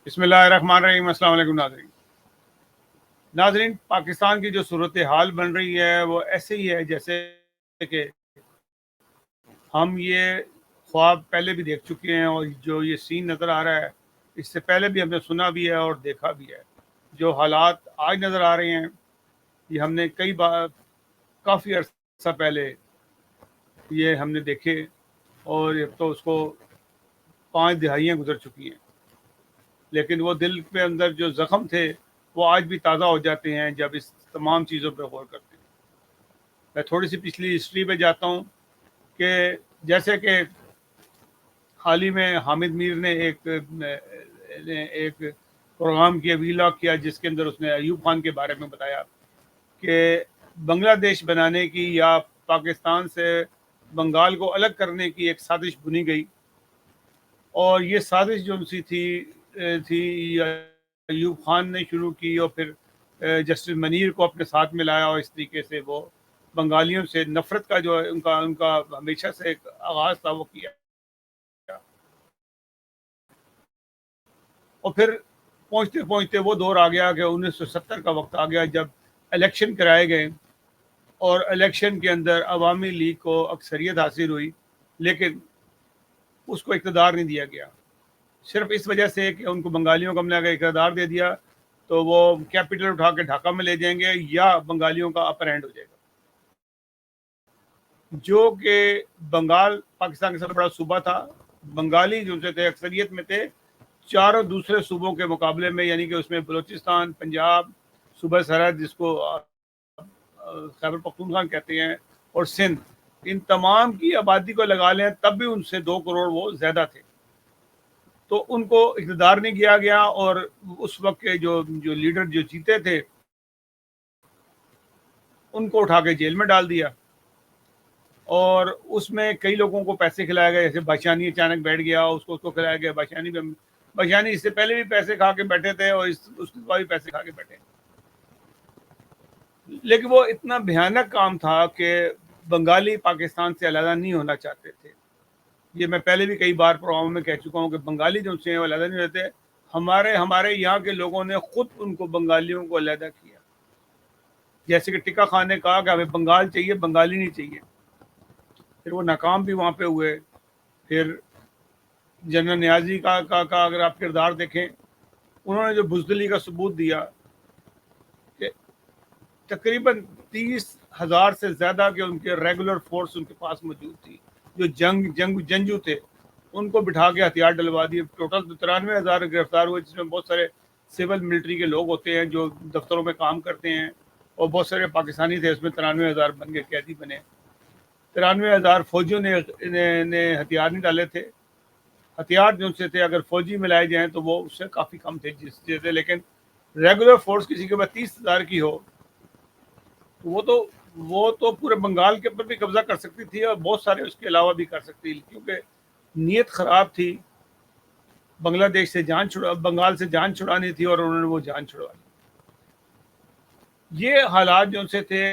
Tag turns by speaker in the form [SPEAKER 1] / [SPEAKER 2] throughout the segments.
[SPEAKER 1] بسم اللہ الرحمن الرحیم۔ السلام علیکم ناظرین، پاکستان کی جو صورتحال بن رہی ہے وہ ایسے ہی ہے جیسے کہ ہم یہ خواب پہلے بھی دیکھ چکے ہیں، اور جو یہ سین نظر آ رہا ہے اس سے پہلے بھی ہم نے سنا بھی ہے اور دیکھا بھی ہے۔ جو حالات آج نظر آ رہے ہیں یہ ہم نے کئی بار کافی عرصہ پہلے یہ ہم نے دیکھے، اور اب تو اس کو 5 دہائیاں گزر چکی ہیں، لیکن وہ دل کے اندر جو زخم تھے وہ آج بھی تازہ ہو جاتے ہیں جب اس تمام چیزوں پہ غور کرتے ہیں۔ میں تھوڑی سی پچھلی ہسٹری پہ جاتا ہوں کہ جیسے کہ حال ہی میں حامد میر نے ایک پروگرام کیا، ویلاگ کیا، جس کے اندر اس نے ایوب خان کے بارے میں بتایا کہ بنگلہ دیش بنانے کی یا پاکستان سے بنگال کو الگ کرنے کی ایک سازش بنی گئی، اور یہ سازش جو سی تھی ایوب خان نے شروع کی، اور پھر جسٹس منیر کو اپنے ساتھ ملایا، اور اس طریقے سے وہ بنگالیوں سے نفرت کا جو ان کا ہمیشہ سے ایک آغاز تھا وہ کیا، اور پھر پہنچتے پہنچتے وہ دور آ گیا کہ 1970 کا وقت آ گیا جب الیکشن کرائے گئے، اور الیکشن کے اندر عوامی لیگ کو اکثریت حاصل ہوئی، لیکن اس کو اقتدار نہیں دیا گیا، صرف اس وجہ سے کہ ان کو بنگالیوں کو ہم نے اگر اقتدار دے دیا تو وہ کیپٹل اٹھا کے ڈھاکہ میں لے جائیں گے یا بنگالیوں کا اپر ہینڈ ہو جائے گا، جو کہ بنگال پاکستان کا سب سے بڑا صوبہ تھا۔ بنگالی جو سے تھے اکثریت میں تھے چاروں دوسرے صوبوں کے مقابلے میں، یعنی کہ اس میں بلوچستان، پنجاب، صوبہ سرحد جس کو خیبر پختونخوا کہتے ہیں، اور سندھ، ان تمام کی آبادی کو لگا لیں تب بھی ان سے 2 کروڑ وہ زیادہ تھے، تو ان کو اقتدار نہیں کیا گیا، اور اس وقت کے جو لیڈر جو جیتے تھے ان کو اٹھا کے جیل میں ڈال دیا، اور اس میں کئی لوگوں کو پیسے کھلائے گئے، جیسے باشانی اچانک بیٹھ گیا، اس کو کھلایا گیا۔ باشانی اس سے پہلے بھی پیسے کھا کے بیٹھے تھے، اور اس کے بعد بھی پیسے کھا کے بیٹھے، لیکن وہ اتنا بھیانک کام تھا کہ بنگالی پاکستان سے علیحدہ نہیں ہونا چاہتے تھے۔ یہ میں پہلے بھی کئی بار پروگرام میں کہہ چکا ہوں کہ بنگالی جو سے علیحدہ نہیں رہتے، ہمارے یہاں کے لوگوں نے خود ان کو بنگالیوں کو علیحدہ کیا، جیسے کہ ٹکا خان نے کہا کہ ہمیں بنگال چاہیے، بنگالی نہیں چاہیے، پھر وہ ناکام بھی وہاں پہ ہوئے۔ پھر جنرل نیازی کا اگر آپ کردار دیکھیں، انہوں نے جو بزدلی کا ثبوت دیا کہ تقریباً 30,000 سے زیادہ کے ان کے ریگولر فورس ان کے پاس موجود تھی، جو جنگجو تھے، ان کو بٹھا کے ہتھیار ڈلوا دیے۔ ٹوٹل 93,000 گرفتار ہوئے، جس میں بہت سارے سول ملٹری کے لوگ ہوتے ہیں جو دفتروں میں کام کرتے ہیں، اور بہت سارے پاکستانی تھے، اس میں 93,000 بن کے قیدی بنے۔ 93,000 فوجیوں نے ہتھیار نہیں ڈالے تھے، ہتھیار جو سے تھے اگر فوجی ملائے جائیں تو وہ اس سے کافی کم تھے جیسے، لیکن ریگولر فورس کسی کے بعد 30,000 کی ہو تو وہ تو پورے بنگال کے اوپر بھی قبضہ کر سکتی تھی، اور بہت سارے اس کے علاوہ بھی کر سکتی تھی، کیونکہ نیت خراب تھی، بنگلہ دیش سے بنگال سے جان چھڑانی تھی، اور انہوں نے وہ جان چھڑوا لی۔ یہ حالات جو سے تھے،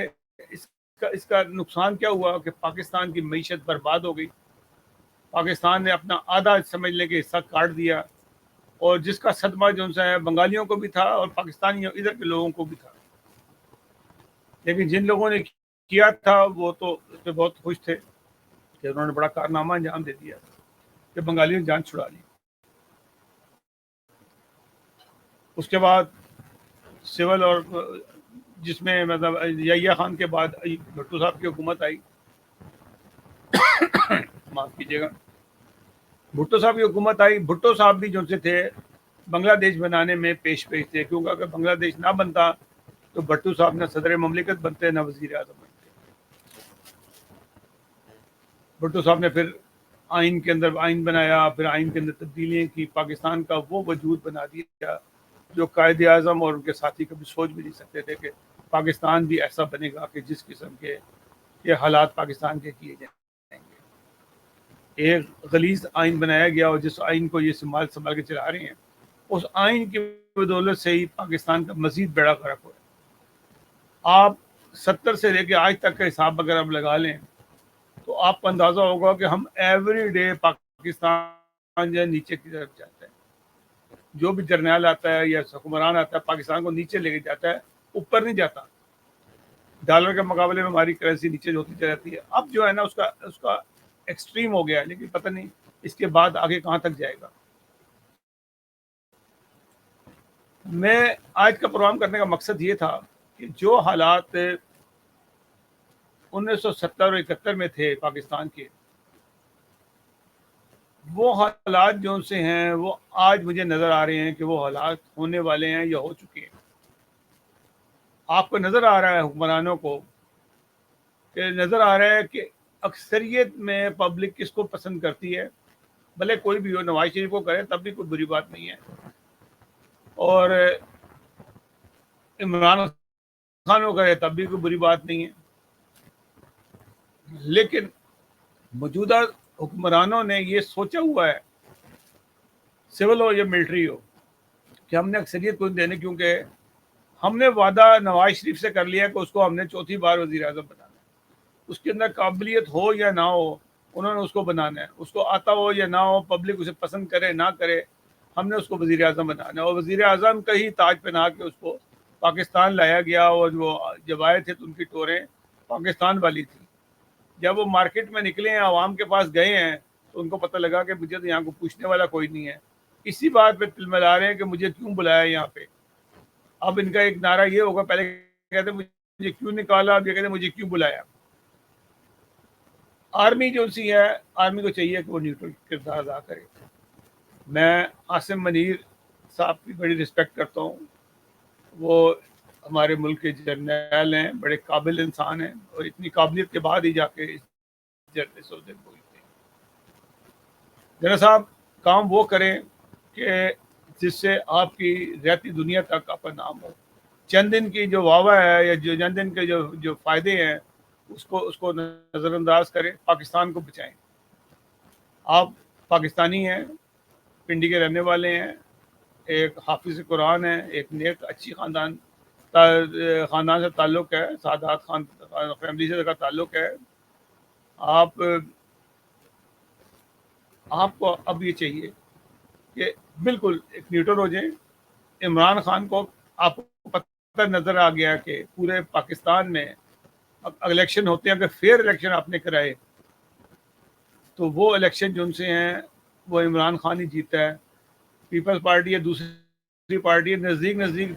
[SPEAKER 1] اس کا نقصان کیا ہوا کہ پاکستان کی معیشت برباد ہو گئی، پاکستان نے اپنا آدھا سمجھنے کے حصہ کاٹ دیا، اور جس کا صدمہ جو سے ہے بنگالیوں کو بھی تھا اور پاکستانی ادھر کے لوگوں کو بھی تھا، لیکن جن لوگوں نے کیا تھا وہ تو اس پہ بہت خوش تھے کہ انہوں نے بڑا کارنامہ انجام دے دیا کہ بنگالیوں نے جان چھڑا لی۔ اس کے بعد سول، اور جس میں مطلب یحییٰ خان کے بعد بھٹو صاحب کی حکومت آئی، معاف کیجیے گا، بھٹو صاحب کی حکومت آئی۔ بھٹو صاحب بھی جو سے تھے بنگلہ دیش بنانے میں پیش تھے، کیونکہ اگر بنگلہ دیش نہ بنتا تو بھٹو صاحب نہ صدر مملکت بنتے نہ وزیر اعظم بنتے۔ بھٹو صاحب نے پھر آئین کے اندر آئین بنایا، پھر آئین کے اندر تبدیلیاں کی، پاکستان کا وہ وجود بنا دیا جو قائد اعظم اور ان کے ساتھی کبھی سوچ بھی نہیں سکتے تھے کہ پاکستان بھی ایسا بنے گا کہ جس قسم کے یہ حالات پاکستان کے کیے جائیں گے۔ ایک غلیظ آئین بنایا گیا، اور جس آئین کو یہ سنبھال کے چلا رہے ہیں، اس آئین کی بدولت سے ہی پاکستان کا مزید بیڑا غرق ہوا ہے۔ آپ 70 سے لے کے آج تک کا حساب اگر آپ لگا لیں تو آپ کو اندازہ ہوگا کہ ہم ایوری ڈے پاکستان جو نیچے کی طرف جاتا ہے۔ جو بھی جرنیل آتا ہے یا حکمران آتا ہے پاکستان کو نیچے لے کے جاتا ہے, اوپر نہیں جاتا. ڈالر کے مقابلے میں ہماری کرنسی نیچے ہوتی چلی جاتی ہے. اب جو ہے نا اس کا ایکسٹریم ہو گیا ہے, لیکن پتہ نہیں اس کے بعد آگے کہاں تک جائے گا. میں آج کا پروگرام کرنے کا مقصد یہ تھا کہ جو حالات 1970 اور 71 میں تھے پاکستان کے, وہ حالات جو سے ہیں وہ آج مجھے نظر آ رہے ہیں کہ وہ حالات ہونے والے ہیں یا ہو چکے ہیں. آپ کو نظر آ رہا ہے حکمرانوں کو کہ نظر آ رہا ہے کہ اکثریت میں پبلک کس کو پسند کرتی ہے, بھلے کوئی بھی ہو, نواز شریف کو کرے تب بھی کوئی بری بات نہیں ہے, اور عمران خان کو کرے تب بھی کوئی بری بات نہیں ہے. لیکن موجودہ حکمرانوں نے یہ سوچا ہوا ہے, سول ہو یا ملٹری ہو, کہ ہم نے اکثریت کو دینے, کیونکہ ہم نے وعدہ نواز شریف سے کر لیا کہ اس کو ہم نے چوتھی بار وزیر اعظم بنانا ہے. اس کے اندر قابلیت ہو یا نہ ہو, انہوں نے اس کو بنانا ہے. اس کو آتا ہو یا نہ ہو, پبلک اسے پسند کرے نہ کرے, ہم نے اس کو وزیر اعظم بنانا ہے. اور وزیر اعظم کا ہی تاج پہنا کے اس کو پاکستان لایا گیا, اور وہ جب آئے تھے تو ان کی ٹوریں پاکستان والی تھی. جب وہ مارکیٹ میں نکلے ہیں, عوام کے پاس گئے ہیں, تو ان کو پتہ لگا کہ مجھے تو یہاں کو پوچھنے والا کوئی نہیں ہے. اسی بات پہ تلملا رہے ہیں کہ مجھے کیوں بلایا یہاں پہ. اب ان کا ایک نعرہ یہ ہوگا, پہلے کہتے مجھے کیوں نکالا, اب یہ کہتے مجھے کیوں بلایا. آرمی جو سی ہے, آرمی کو چاہیے کہ وہ نیوٹرل کردار ادا کرے. میں عاصم منیر صاحب کی بڑی رسپیکٹ کرتا ہوں. وہ ہمارے ملک کے جرنیل ہیں, بڑے قابل انسان ہیں, اور اتنی قابلیت کے بعد ہی جا کے اس عہدے کو بولتے ہیں. جنرل صاحب کام وہ کریں کہ جس سے آپ کی رہتی دنیا تک آپ کا نام ہو. چند دن کی جو واہ ہے یا جو چند دن کے جو فائدے ہیں اس کو نظر انداز کریں, پاکستان کو بچائیں. آپ پاکستانی ہیں, پنڈی کے رہنے والے ہیں, ایک حافظ قرآن ہے, ایک نیک اچھی خاندان سے تعلق ہے, سادات خان فیملی سے کا تعلق ہے. آپ کو اب یہ چاہیے کہ بالکل ایک نیوٹرل ہو جائیں. عمران خان کو آپ کو پتہ نظر آ گیا کہ پورے پاکستان میں الیکشن ہوتے ہیں, اگر فیئر الیکشن آپ نے کرائے تو وہ الیکشن جو ان سے ہیں وہ عمران خان ہی جیتا ہے. پیپلز پارٹی ہے, دوسری پارٹی ہے, نزدیک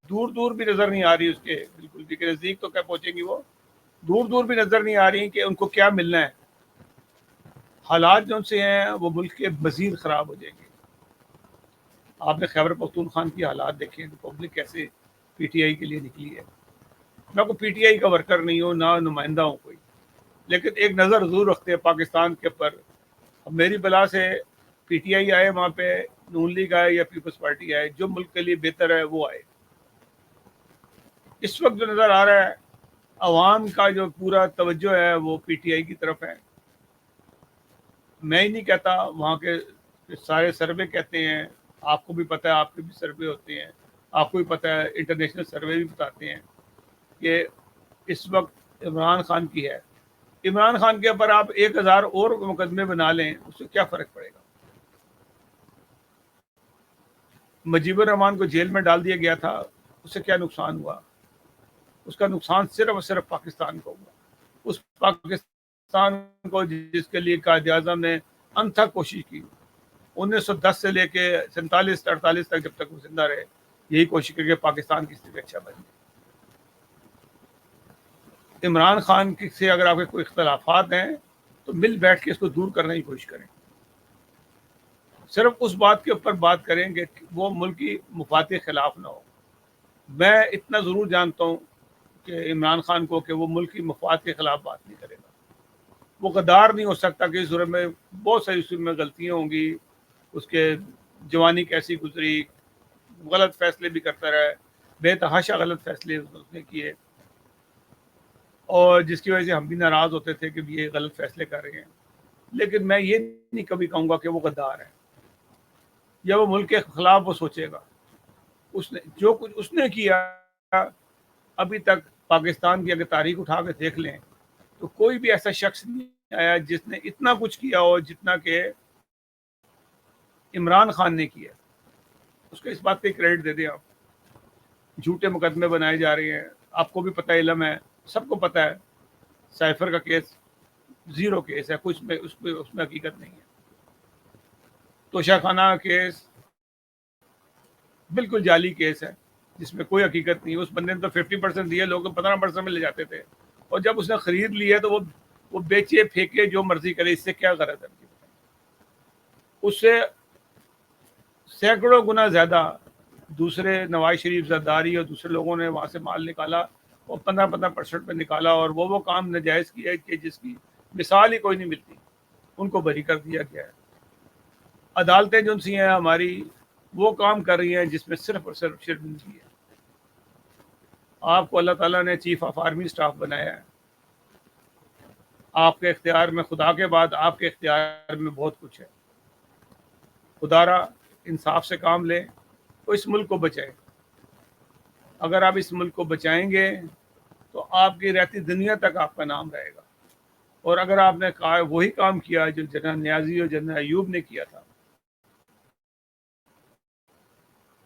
[SPEAKER 1] دور بھی نظر نہیں آ رہی اس کے, بالکل بھی نزدیک تو کیا پہنچیں گی, وہ دور بھی نظر نہیں آ رہی کہ ان کو کیا ملنا ہے. حالات جو ان سے ہیں وہ ملک کے مزید خراب ہو جائیں گے. آپ نے خیبر پختونخوا کی حالات دیکھیں کہ پبلک کیسے پی ٹی آئی کے لیے نکلی ہے. میں کوئی پی ٹی آئی کا ورکر نہیں ہوں, نہ نمائندہ ہوں کوئی, لیکن ایک نظر ضرور رکھتے ہیں پاکستان کے اوپر. میری بلا سے پی ٹی آئی آئے, وہاں پہ نون لیگ آئے یا پیپلز پارٹی آئے, جو ملک کے لیے بہتر ہے وہ آئے. اس وقت جو نظر آ رہا ہے عوام کا جو پورا توجہ ہے وہ پی ٹی آئی کی طرف ہے. میں ہی نہیں کہتا, وہاں کے سارے سروے کہتے ہیں, آپ کو بھی پتہ ہے, آپ کے بھی سروے ہوتے ہیں, آپ کو بھی پتہ ہے, انٹرنیشنل سروے بھی بتاتے ہیں کہ اس وقت عمران خان کی ہے. عمران خان کے اوپر آپ 1000 اور مقدمے بنا لیں, اس سے کیا فرق پڑے گا. مجیب الرحمان کو جیل میں ڈال دیا گیا تھا, اس سے کیا نقصان ہوا. اس کا نقصان صرف اور صرف پاکستان کو ہوا. اس پاکستان کو جس کے لیے قائد اعظم نے انتھک کوشش کی, 1910 سے لے کے 47-48 تک جب تک وہ زندہ رہے, یہی کوشش کی کہ پاکستان کی استھتی اچھا بنے. عمران خان سے اگر آپ کے کوئی اختلافات ہیں تو مل بیٹھ کے اس کو دور کرنے کی کوشش کریں. صرف اس بات کے اوپر بات کریں کہ وہ ملکی مفاد کے خلاف نہ ہو. میں اتنا ضرور جانتا ہوں کہ عمران خان کو کہ وہ ملکی مفاد کے خلاف بات نہیں کرے گا. وہ غدار نہیں ہو سکتا کہ اس صورت میں بہت ساری صورت میں غلطیاں ہوں گی, اس کے جوانی کیسی گزری, غلط فیصلے بھی کرتا رہا ہے, بے تحاشا غلط فیصلے اس نے کیے, اور جس کی وجہ سے ہم بھی ناراض ہوتے تھے کہ یہ غلط فیصلے کر رہے ہیں. لیکن میں یہ نہیں کبھی کہوں گا کہ وہ غدار ہے یا وہ ملک کے خلاف وہ سوچے گا. اس نے جو کچھ اس نے کیا ابھی تک, پاکستان کی اگر تاریخ اٹھا کے دیکھ لیں تو کوئی بھی ایسا شخص نہیں آیا جس نے اتنا کچھ کیا ہو جتنا کہ عمران خان نے کیا. اس کو اس بات کا کریڈٹ دے دیں آپ. جھوٹے مقدمے بنائے جا رہے ہیں, آپ کو بھی پتہ علم ہے, سب کو پتہ ہے سائفر کا کیس زیرو کیس ہے, کچھ میں اس میں حقیقت نہیں ہے. توشہ خانہ کا کیس بالکل جعلی کیس ہے جس میں کوئی حقیقت نہیں. اس بندے نے تو 50% دیے, لوگ تو 15% میں لے جاتے تھے, اور جب اس نے خرید لیا تو وہ بیچے پھینکے جو مرضی کرے, اس سے کیا غرض ہے؟ اس سے سینکڑوں گنا زیادہ دوسرے نواز شریف زرداری اور دوسرے لوگوں نے وہاں سے مال نکالا, اور 15% پہ نکالا, اور وہ کام ناجائز کیا کہ جس کی مثال ہی کوئی نہیں ملتی, ان کو بری کر دیا گیا ہے. عدالتیں جو سی ہیں ہماری وہ کام کر رہی ہیں جس میں صرف اور صرف شرمندگی ہے. آپ کو اللہ تعالیٰ نے چیف آف آرمی اسٹاف بنایا ہے, آپ کے اختیار میں, خدا کے بعد آپ کے اختیار میں بہت کچھ ہے. خدا را انصاف سے کام لیں تو اس ملک کو بچائیں. اگر آپ اس ملک کو بچائیں گے تو آپ کی رہتی دنیا تک آپ کا نام رہے گا. اور اگر آپ نے وہی کام کیا جو جنرل نیازی اور جنرل ایوب نے کیا تھا,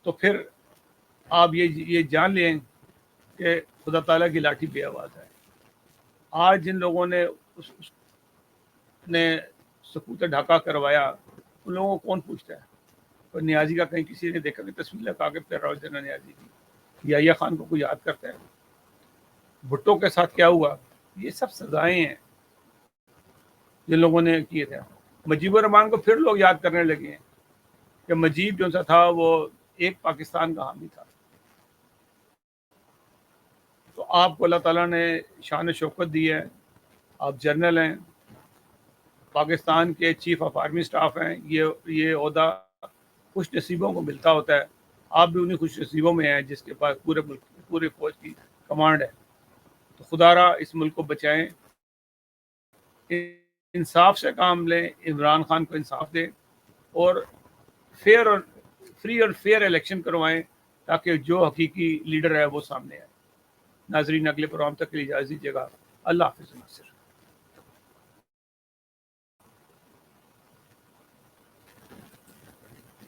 [SPEAKER 1] تو پھر آپ یہ جان لیں کہ خدا تعالیٰ کی لاٹھی بے آواز ہے. آج جن لوگوں نے اس نے سکوت ڈھاکہ کروایا, ان لوگوں کو کون پوچھتا ہے؟ اور نیازی کا کہیں کسی نے دیکھا کہ تصویر لگا کے پھر جنرل نیازی کی, یحییٰ خان کو کوئی یاد کرتا ہے؟ بھٹو کے ساتھ کیا ہوا؟ یہ سب سزائیں ہیں جن لوگوں نے کیے تھے. مجیب الرحمان کو پھر لوگ یاد کرنے لگے ہیں کہ مجیب جو سا تھا وہ ایک پاکستان کا حامی تھا. تو آپ کو اللہ تعالیٰ نے شان و شوکت دی ہے, آپ جنرل ہیں, پاکستان کے چیف آف آرمی اسٹاف ہیں. یہ عہدہ خوش نصیبوں کو ملتا ہوتا ہے, آپ بھی انہیں خوش نصیبوں میں ہیں جس کے پاس پورے ملک پورے فوج کی کمانڈ ہے. تو خدا را اس ملک کو بچائیں, انصاف سے کام لیں, عمران خان کو انصاف دیں, اور فری اور فیئر الیکشن کروائیں تاکہ جو حقیقی لیڈر ہے وہ سامنے آئے. ناظرین, اگلے پروگرام تک کے لیے اجازت دیجیے گا. اللہ حافظ. ناصر.